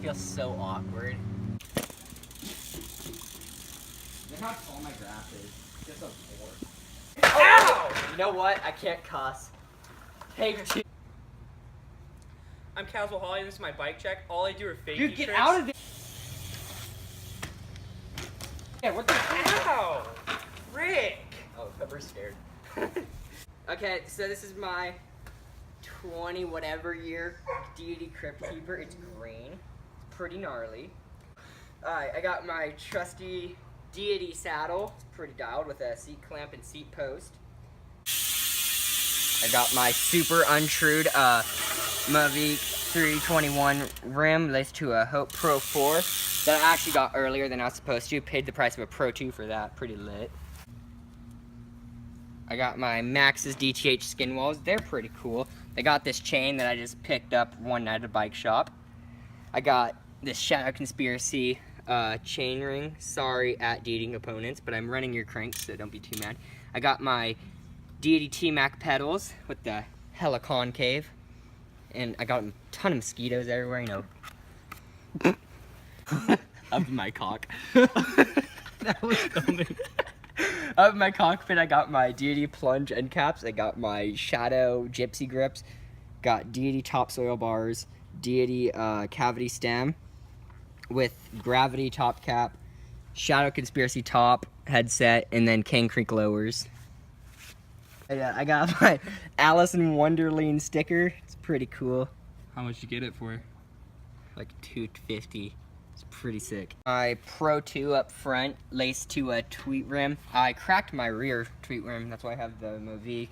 feels so awkward. Look how tall my grass is. Just a board. Ow! You know what? I can't cuss. Hey, I'm Caswell Hawley, this is my bike check. All I do are fake Dude, get tricks. out of there! Yeah, what the Ow! Rick! Oh, Pepper's scared. Okay, so this is my 20 whatever year Deity Cryptkeeper. It's green. It's pretty gnarly. Alright, I got my trusty Deity saddle. It's pretty dialed with a seat clamp and seat post. I got my super untrued Mavic 321 rim laced to a Hope Pro 4 that I actually got earlier than I was supposed to. Paid the price of a Pro 2 for that. Pretty lit. I got my Max's DTH skin walls. They're pretty cool. I got this chain that I just picked up one night at a bike shop. I got this Shadow Conspiracy chain ring. Sorry at dating opponents, but I'm running your cranks, so don't be too mad. I got my Deity T-Mac pedals with the hella concave. And I got a ton of mosquitoes everywhere, you know. Up my cock. That was filming. Up in my cockpit, I got my Deity plunge end caps. I got my Shadow gypsy grips. Got Deity topsoil bars. Deity cavity stem with gravity top cap. Shadow Conspiracy top headset, and then King Creek lowers. I got my Alice in Wonderland sticker. It's pretty cool. How much you get it for? Like $250. It's pretty sick. My Pro 2 up front, laced to a tweet rim. I cracked my rear tweet rim. That's why I have the Mavic.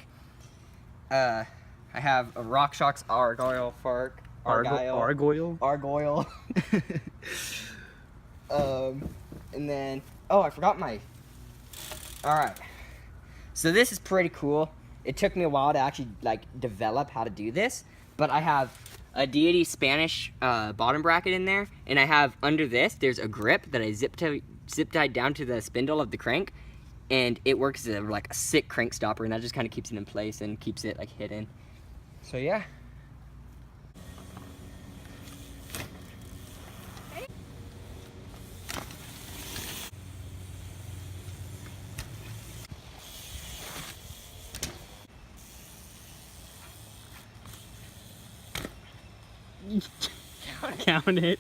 I have a RockShox Argyle Fark. Argoyle? Argoyle. And then, oh, I forgot my. All right. So this is pretty cool. It took me a while to actually like develop how to do this, but I have a Deity Spanish bottom bracket in there, and I have under this, there's a grip that I zip tied down to the spindle of the crank, and it works as like a sick crank stopper, and that just kind of keeps it in place and keeps it like hidden. So yeah. Count it.